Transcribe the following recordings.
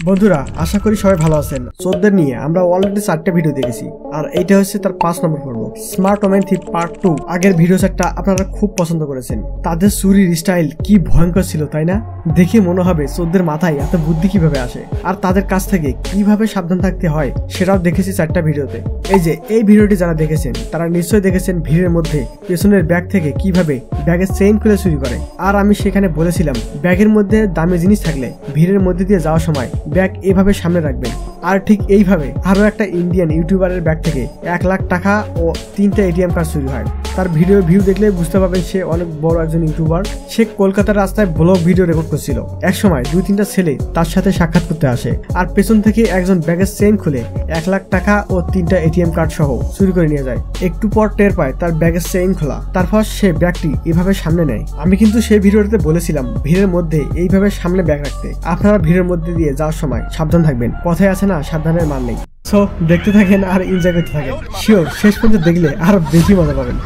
বন্ধুরা আশা করি সবাই ভালো আছেন। চোরদের নিয়ে আমরা অলরেডি 4টা ভিডিও দেখেছি আর এইটা হচ্ছে তার 5 নম্বর পর্ব, স্মার্ট ওমেন থিপ পার্ট 2। আগের ভিডিও সেটটা আপনারা খুব পছন্দ করেছেন। তাদের চুরির স্টাইল কি ভয়ঙ্কর ছিল তাই না? দেখে মনে হবে চোরদের মাথায় এত বুদ্ধি কিভাবে আসে আর তাদের কাছ থেকে কিভাবে সাবধান থাকতে হয় সেটাও দেখেছি 4টা ভিডিওতে। এই ভিডিওটি যারা দেখেছেন তারা নিশ্চয়ই দেখেছেন ভিড়ের মধ্যে পেছনের ব্যাগ থেকে কিভাবে ব্যাগের চেইন খুলে চুরি করে। আর আমি সেখানে বলেছিলাম ব্যাগের মধ্যে দামি জিনিস থাকলে ভিড়ের মধ্যে দিয়ে যাওয়ার সময় ব্যাগ এভাবে সামনে রাখবেন। আর ঠিক এইভাবে আরো একটা ইন্ডিয়ান ইউটিউবারের ব্যাগ থেকে 1 লাখ টাকা ও 3টা এটিএম কার্ড চুরি হয়। তার ভিউ দেখলে বুঝতে পারবেন সে অনেক বড় একজন ইউটিউবার। সে কলকাতার রাস্তায় ব্লগ ভিডিও রেকর্ড করছিল। এক সময় 2-3টা ছেলে তার সাথে সাক্ষাৎ করতে আসে আর পেছন থেকে একজন ব্যাগের চেইন খুলে 1 লাখ টাকা ও 3টা এটিএম কার্ড সহ চুরি করে নিয়ে যায়। একটু পর টের পায় তার ব্যাগের চেইন খোলা, তারপর সে ব্যাগটি এভাবে সামনে নেয়। আমি কিন্তু সেই ভিডিওতে বলেছিলাম ভিড়ের মধ্যে এইভাবে সামনে ব্যাগ রাখতে। আপনারা ভিড়ের মধ্যে দিয়ে যাওয়ার সময় সাবধান থাকবেন। কথায় আছে না, সাবধানের মান নেই। সো দেখতে থাকেন আর এনজয় করতে থাকেন। শিওর শেষ পর্যন্ত দেখলে আরো বেশি মজা পাবেন।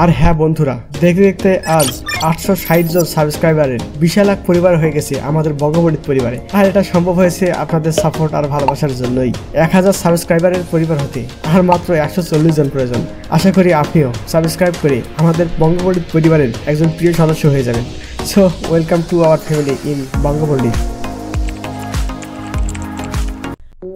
আর হ্যাঁ বন্ধুরা, দেখতে দেখতে আজ 860 জন সাবস্ক্রাইবারের বিশাল এক পরিবার হয়ে গেছে আমাদের বঙ্গবলিত পরিবারে। আর এটা সম্ভব হয়েছে আপনাদের সাপোর্ট আর ভালোবাসার জন্যই। 1000 সাবস্ক্রাইবারের পরিবার হতে আর মাত্র 140 জন প্রয়োজন। আশা করি আপনিও সাবস্ক্রাইব করে আমাদের বঙ্গবলিত পরিবারের একজন প্রিয় সদস্য হয়ে যাবেন। So welcome to our family in বঙ্গবলিত।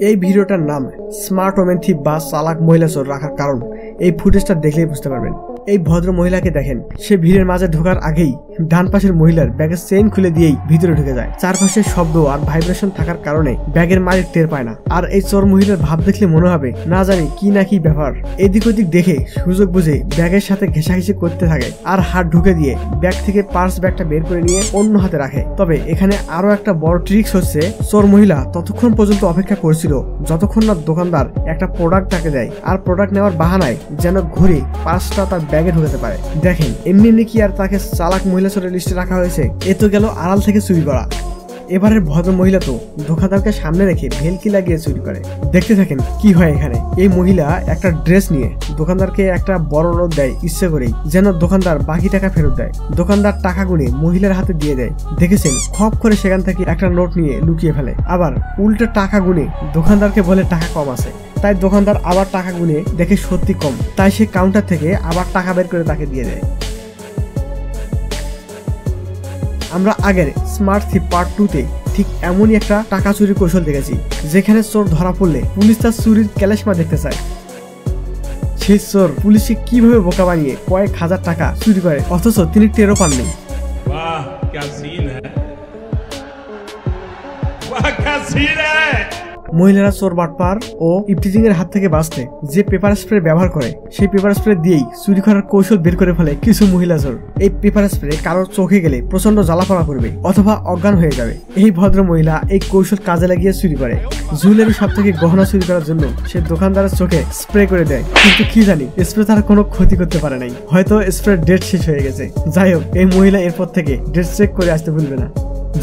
এই ভিডিওটার নাম স্মার্ট ওমেন থিপ বা চালাক মহিলা চোর রাখার কারণ এই ফুটেজটা দেখলেই বুঝতে পারবেন। এই ভদ্র মহিলাকে দেখেন, সে ভিড়ের মাঝে ঢোকার আগেই ডান পাশের মহিলার ব্যাগের চেইন খুলে দিয়েই ভিতরে ঢুকে যায়। চারপাশে শব্দ আর ভাইব্রেশন থাকার কারণে ব্যাগের মালিক টের পায় না। আর এই চোর মহিলার ভাব দেখলে মনে হবে না জানি কি না কি ব্যাপার। এদিক ওদিক দেখে সুযোগ বুঝে ব্যাগের সাথে ঘেঁষাঘেঁষি করতে থাকে আর হাত ঢুকে দিয়ে ব্যাগ থেকে পার্স ব্যাগটা বের করে নিয়ে অন্য হাতে রাখে। তবে এখানে আরো একটা বড় ট্রিক্স হচ্ছে, চোর মহিলা ততক্ষণ পর্যন্ত অপেক্ষা করছিল যতক্ষণ না দোকানদার একটা প্রোডাক্ট তাকে দেয় আর প্রোডাক্ট নেওয়ার বাহানায় যেন ঘুরে পার্সটা তার ব্যাগে ঢুকাতে পারে। দেখেন এমনি কি আর তাকে চালাক মহিলা চোরের লিস্টে রাখা হয়েছে? এ তো গেল আড়াল থেকে চুরি করা। এবারের ভদ্র মহিলা তো দোকানদারকে সামনে রেখে ভেলকি লাগিয়ে চুরি করে। দেখতে থাকেন কি হয় এখানে। এই মহিলা একটা ড্রেস নিয়ে দোকানদারকে একটা বড় নোট দেয় ইচ্ছে করেই, যেন দোকানদার বাকি টাকা ফেরত দেয়। দোকানদার টাকা গুনে মহিলার হাতে দিয়ে দেয়। দেখেছেন খপ করে সেখান থেকে একটা নোট নিয়ে লুকিয়ে ফেলে। আবার উল্টো টাকা গুনে দোকানদারকে বলে টাকা কম আছে। তাই দোকানদার আবার টাকা গুনে দেখে সত্যি কম, তাই সে কাউন্টার থেকে আবার টাকা বের করে তাকে দিয়ে দেয়। আমরা আগের স্মার্ট থিপ পার্ট 2-তে ঠিক এমনই একটা টাকা চুরির কৌশল দেখেছি, যেখানে চোর ধরা পড়লে পুলিশ তার চুরির ক্যালেশমা দেখতে চায়। সেই চোর পুলিশকে কিভাবে বোকা বানিয়ে কয়েক হাজার টাকা চুরি করে অথচ তিনি টেরও পাননি। মহিলারা চোর বাটপার ও ইফটিজিং এর হাত থেকে বাঁচতে যে পেপার স্প্রে ব্যবহার করে সেই পেপার স্প্রে দিয়েই চুরি করার কৌশল বের করে ফেলে কিছু মহিলা চোর। এই পেপার স্প্রে কারোর চোখে গেলে প্রচন্ড জ্বালাপড়া করবে অথবা অজ্ঞান হয়ে যাবে। এই ভদ্র মহিলা এই কৌশল কাজে লাগিয়ে চুরি করে। জুয়েলারি সব থেকে গহনা চুরি করার জন্য সে দোকানদারের চোখে স্প্রে করে দেয়, কিন্তু কি জানি স্প্রে তার কোনো ক্ষতি করতে পারে নাই, হয়তো স্প্রে ডেট শেষ হয়ে গেছে। যাই হোক, এই মহিলা এরপর থেকে ডেট চেক করে আসতে ভুলবে না।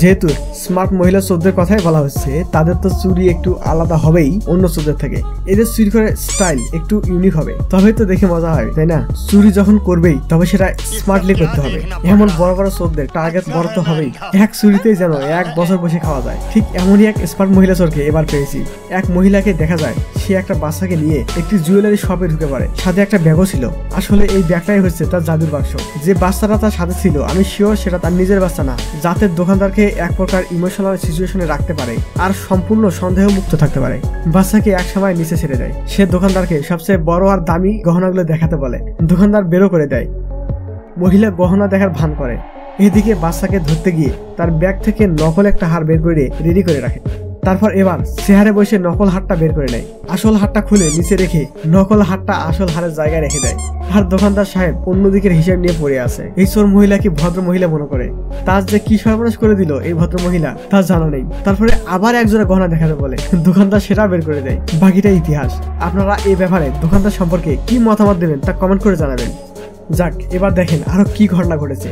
যেহেতু স্মার্ট মহিলা চোরদের কথাই বলা হচ্ছে, তাদের তো চুরি একটু আলাদা হবেই অন্য চোরদের থেকে। এদের চুরি করার স্টাইল একটু ইউনিক হবে, তবেই তো দেখে মজা হয় তাই না? চুরি যখন করবেই তবে সেটা স্মার্টলি করতে হবে। এমন বড় বড় চোরদের টার্গেট বড় তো হবেই। এক চুরিতেই যেন 1 বছর বসে খাওয়া যায়। ঠিক এমনই এক স্মার্ট মহিলা চোরকে এবার পেয়েছি। এক মহিলাকে দেখা যায় সে একটা বাচ্চাকে নিয়ে একটি জুয়েলারি শপে ঢুকে পড়ে। সাথে একটা ব্যাগও ছিল। আসলে এই ব্যাগটাই হচ্ছে তার জাদুর বাক্স। যে বাচ্চাটা তার সাথে ছিল আমি শিওর সেটা তার নিজের বাচ্চা না, যাতে দোকানদার এক প্রকার ইমোশনাল সিচুয়েশনে রাখতে পারে আর সম্পূর্ণ সন্দেহ মুক্ত থাকতে পারে। বাচ্চাকে এক সময় নিচে ছেড়ে দেয়। সে দোকানদারকে সবচেয়ে বড় আর দামি গহনাগুলো দেখাতে বলে। দোকানদার বেরো করে দেয়। মহিলা গহনা দেখার ভান করে। এদিকে বাচ্চাকে ধরতে গিয়ে তার ব্যাগ থেকে নকল একটা হার বের করে রেডি করে রাখে। তারপর এবার চেয়ারে বসে নকল হারটা বের করে নেয়। আসল হারটা খুলে নিচে রেখে নকল হারটা আসল হারের জায়গায় রেখে দেয়। আর দোকানদার সাহেব অন্যদিকের হিসাব নিয়ে পড়ে আছে। এই চোর মহিলাকে ভদ্র মহিলা মনে করে। তার যে কি সর্বনাশ করে দিল এই ভদ্র মহিলা তার জানা নেই। তারপরে আবার একজোড়া গহনা দেখাতে বলে। দোকানদার সেটা বের করে দেয়। বাকিটা ইতিহাস। আপনারা এই ব্যাপারে দোকানদার সম্পর্কে কি মতামত দেবেন তা কমেন্ট করে জানাবেন। যাক, এবার দেখেন আরো কি ঘটনা ঘটেছে।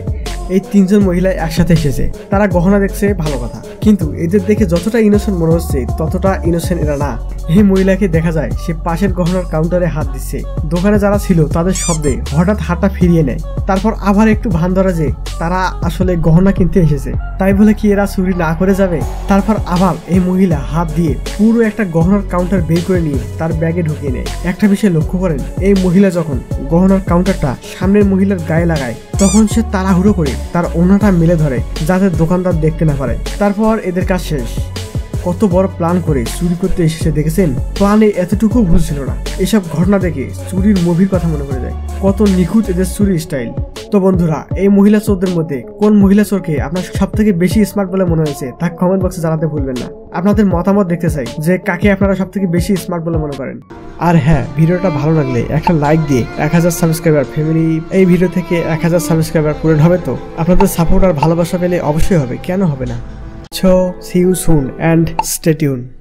এই 3 জন মহিলা একসাথে এসেছে। তারা গহনা দেখছে ভালো কথা, কিন্তু এদের দেখে যতটা ইনোসেন্ট মনে হচ্ছে ততটা ইনোসেন্ট এরা না। এই মহিলাকে দেখা যায় সে পাশের গহনার কাউন্টারে হাত দিচ্ছে। দোকানে যারা ছিল তাদের শব্দে হঠাৎ হাতটা ফিরিয়ে নেয়। তারপর আবার একটু ভান ধরা যে তারা আসলে গহনা কিনতে এসেছে, তাই বলে কি এরা চুরি না করে যাবে। তারপর আবার এই মহিলা হাত দিয়ে পুরো একটা গহনার কাউন্টার বের করে নিয়ে তার ব্যাগে ঢুকিয়ে নেয়। একটা বিষয় লক্ষ্য করেন, এই মহিলা যখন গহনার কাউন্টারটা সামনের মহিলার গায়ে লাগায় তখন সে তাড়াহুড়ো করে তার ওনাটা মেলে ধরে যাতে দোকানদার দেখতে না পারে। তারপর এদের কাজ শেষ। কত বড় প্ল্যান করে চুরি করতে এসেছে দেখেছেন? প্ল্যানে এতটুকু ভুল ছিল না। এসব ঘটনা দেখে চুরির মুভির কথা মনে পড়ে যায়। কত নিখুঁত এদের চুরির স্টাইল। তো বন্ধুরা, এই মহিলা চোরদের মধ্যে কোন মহিলা চোরকে আপনার সব থেকে বেশি স্মার্ট বলে মনে হয়েছে তা কমেন্ট বক্সে জানাতে ভুলবেন না। আপনাদের মতামত দেখতে চাই যে কাকে আপনারা সব থেকে বেশি স্মার্ট বলে মনে করেন। আর হ্যাঁ, ভিডিওটা ভালো লাগলে একটা লাইক দিয়ে 1000 সাবস্ক্রাইবার ফ্যামিলি, এই ভিডিও থেকে 1000 সাবস্ক্রাইবার পূরণ হবে। তো আপনাদের সাপোর্ট আর ভালোবাসা পেলে অবশ্যই হবে, কেন হবে না। So see you soon and stay tuned.